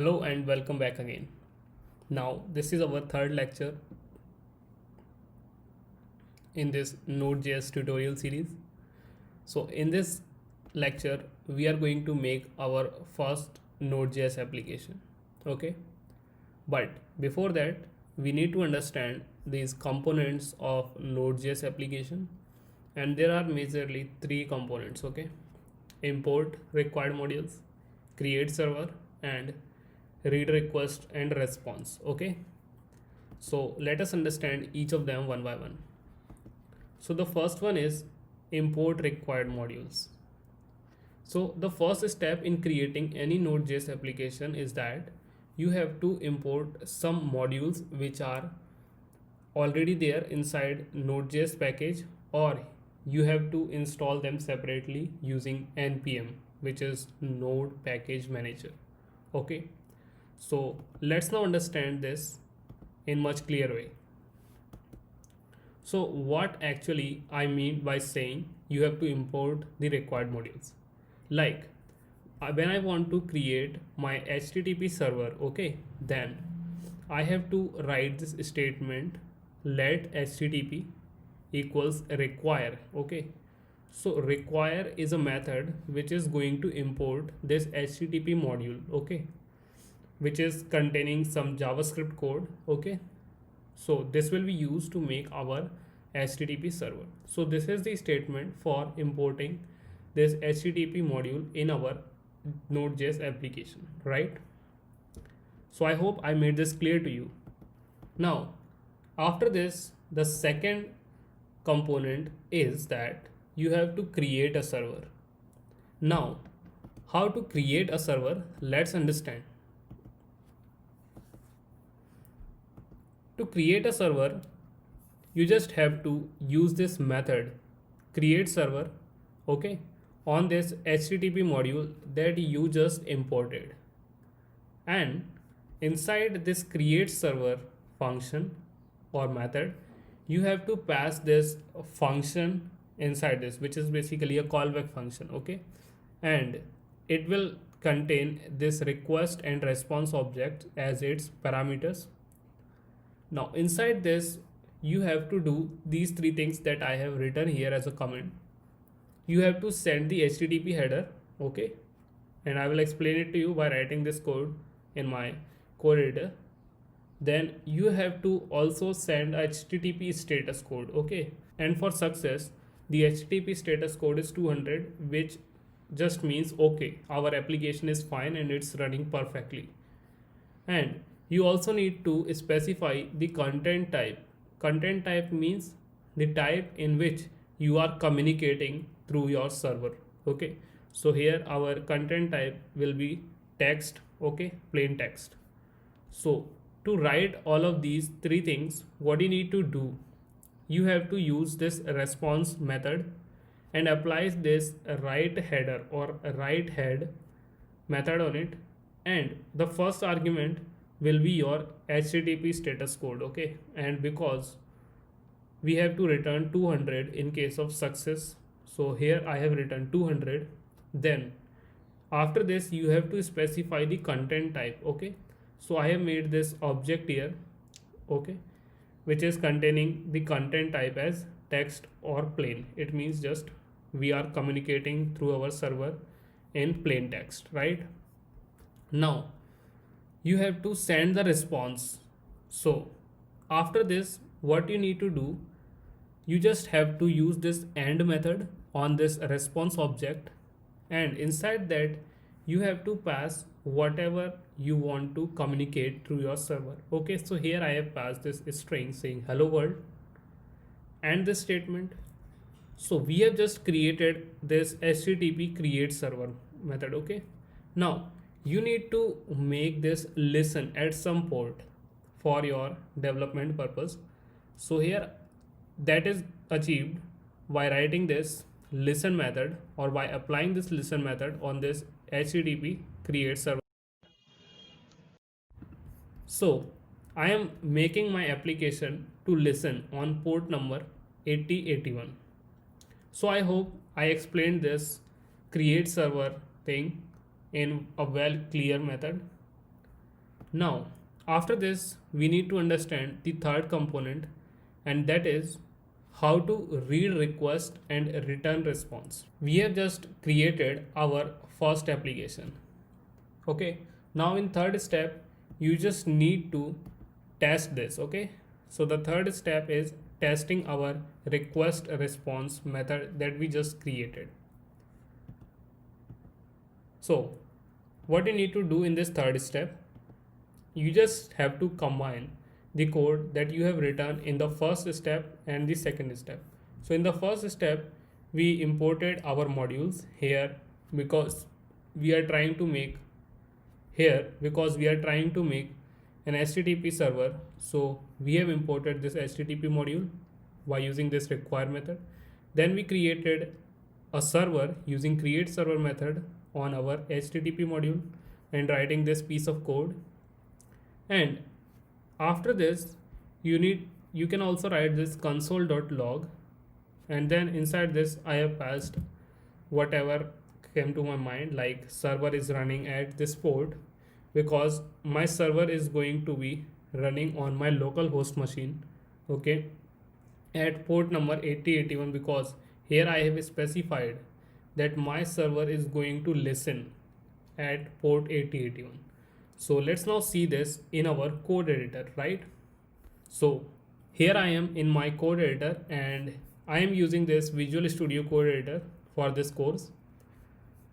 Hello and welcome back again. Now, this is our third lecture in this Node.js tutorial series. So, in this lecture, we are going to make our first Node.js application. Okay, but before that, we need to understand these components of Node.js application, and there are majorly three components. Okay, import required modules, create server, and read request and response. Okay, so let us understand each of them one by one. So the first one is import required modules. So the first step in creating any Node.js application is that you have to import some modules which are already there inside Node.js package, or you have to install them separately using npm, which is Node Package Manager. Okay, so let's now understand this in much clear way. So what actually I mean by saying you have to import the required modules, like when I want to create my HTTP server, okay, then I have to write this statement, let HTTP equals require. Okay, so require is a method which is going to import this HTTP module, okay, which is containing some JavaScript code. Okay, so this will be used to make our HTTP server. So this is the statement for importing this HTTP module in our Node.js application, right? So I hope I made this clear to you. Now, after this, the second component is that you have to create a server. Now, how to create a server? Let's understand. To create a server, you just have to use this method create server, okay, on this HTTP module that you just imported. And inside this create server function or method, you have to pass this function inside this, which is basically a callback function. Okay, and it will contain this request and response object as its parameters. Now inside this, you have to do these three things that I have written here as a comment. You have to send the HTTP header, okay, and I will explain it to you by writing this code in my code editor. Then you have to also send HTTP status code, okay, and for success, the HTTP status code is 200, which just means okay, our application is fine and it's running perfectly. And you also need to specify the content type. Content type means the type in which you are communicating through your server. Okay, so here our content type will be text, okay, plain text. So to write all of these three things, what you need to do, you have to use this response method and applies this write header or write head method on it, and the first argument will be your HTTP status code. Okay, and because we have to return 200 in case of success, so here I have written 200. Then after this, you have to specify the content type. Okay, so I have made this object here, okay, which is containing the content type as text or plain. It means just we are communicating through our server in plain text, right? Now you have to send the response. So after this, what you need to do, you just have to use this AND method on this response object, and inside that you have to pass whatever you want to communicate through your server. Okay, so here I have passed this string saying hello world and this statement. So we have just created this HTTP create server method. Okay, now you need to make this listen at some port for your development purpose. So here that is achieved by writing this listen method or by applying this listen method on this HTTP create server. So I am making my application to listen on port number 8081. So I hope I explained this create server thing in a well clear method. Now, after this, we need to understand the third component, and that is how to read request and return response. We have just created our first application. Okay, now in third step, you just need to test this. Okay, so the third step is testing our request response method that we just created. So, what you need to do in this third step, you just have to combine the code that you have written in the first step and the second step. So in the first step, we imported our modules here because we are trying to make an HTTP server. So we have imported this HTTP module by using this require method. Then we created a server using create server method on our HTTP module and writing this piece of code. And after this, you can also write this console.log, and then inside this I have passed whatever came to my mind, like server is running at this port, because my server is going to be running on my local host machine, okay, at port number 8081, because here I have specified that my server is going to listen at port 8081. So let's now see this in our code editor, right? So here I am in my code editor, and I am using this Visual Studio Code Editor for this course.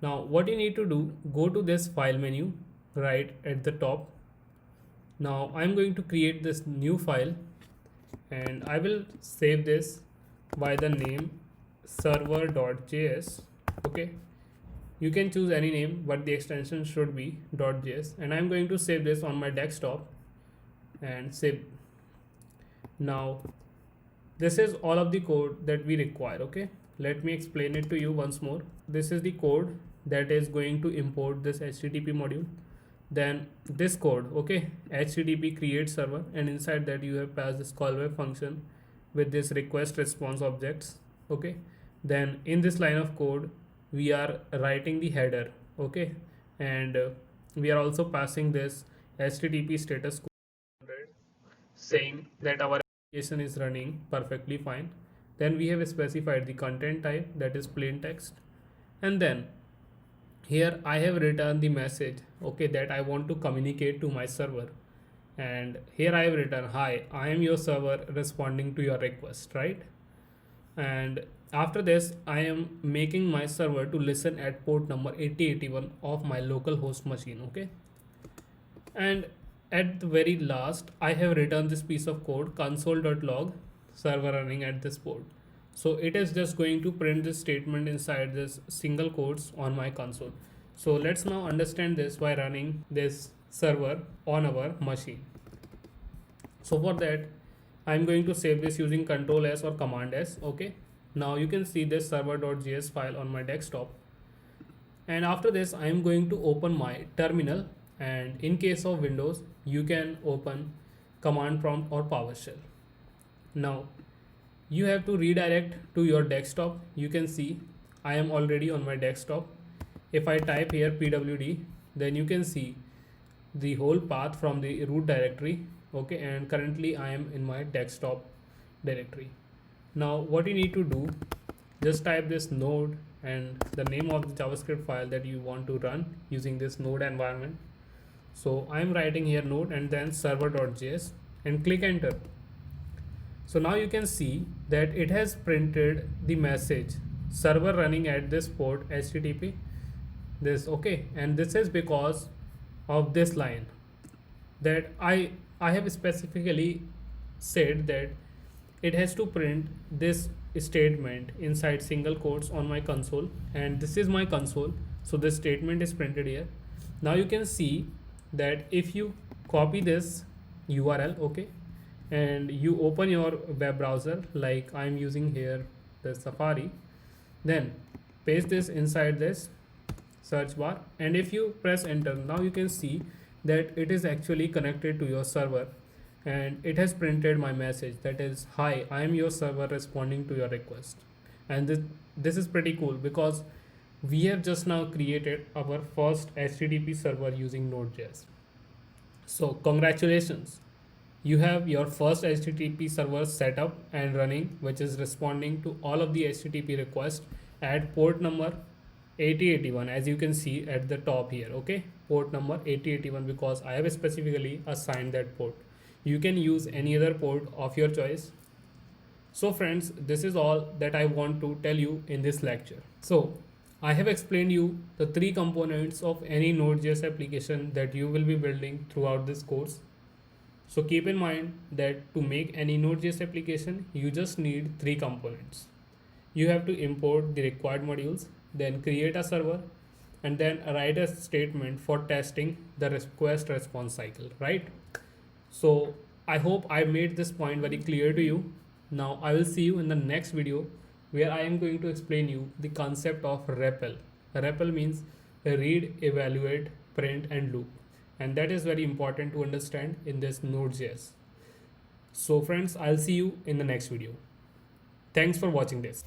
Now what you need to do, go to this file menu right at the top. Now I'm going to create this new file, and I will save this by the name server.js. Okay, you can choose any name, but the extension should be .js, and I'm going to save this on my desktop and save. Now this is all of the code that we require. Okay, let me explain it to you once more. This is the code that is going to import this HTTP module. Then this code, okay, HTTP create server, and inside that you have passed this callback function with this request response objects. Okay, then in this line of code we are writing the header, okay, and we are also passing this HTTP status code saying that our application is running perfectly fine. Then we have specified the content type, that is plain text, and then here I have written the message, okay, that I want to communicate to my server, and here I have written, hi, I am your server responding to your request, right? And after this I am making my server to listen at port number 8081 of my local host machine. Okay, and at the very last I have written this piece of code, console.log server running at this port. So it is just going to print this statement inside this single quotes on my console. So let's now understand this by running this server on our machine. So for that I'm going to save this using Control S or Command S. Okay, now you can see this server.js file on my desktop, and after this I am going to open my terminal, and in case of Windows you can open command prompt or PowerShell. Now you have to redirect to your desktop. You can see I am already on my desktop. If I type here pwd, then you can see the whole path from the root directory. Okay, and currently I am in my desktop directory. Now what you need to do, just type this node and the name of the JavaScript file that you want to run using this node environment. So I am writing here node and then server.js and click enter. So now you can see that it has printed the message server running at this port HTTP this. Okay, and this is because of this line that I have specifically said that it has to print this statement inside single quotes on my console, and this is my console, so this statement is printed here. Now you can see that if you copy this URL, okay, and you open your web browser, like I'm using here the Safari, then paste this inside this search bar, and if you press enter, now you can see that it is actually connected to your server, and it has printed my message, that is, hi, I am your server responding to your request. And this is pretty cool because we have just now created our first HTTP server using Node.js. So congratulations, you have your first HTTP server set up and running, which is responding to all of the HTTP requests at port number 8081, as you can see at the top here. Okay, port number 8081, because I have specifically assigned that port. You can use any other port of your choice. So friends, this is all that I want to tell you in this lecture. So I have explained you the three components of any Node.js application that you will be building throughout this course. So keep in mind that to make any Node.js application, you just need three components. You have to import the required modules, then create a server, and then write a statement for testing the request response cycle, right? So I hope I made this point very clear to you. Now I will see you in the next video, where I am going to explain you the concept of REPL. REPL means read, evaluate, print and loop. And that is very important to understand in this Node.js. So friends, I'll see you in the next video. Thanks for watching this.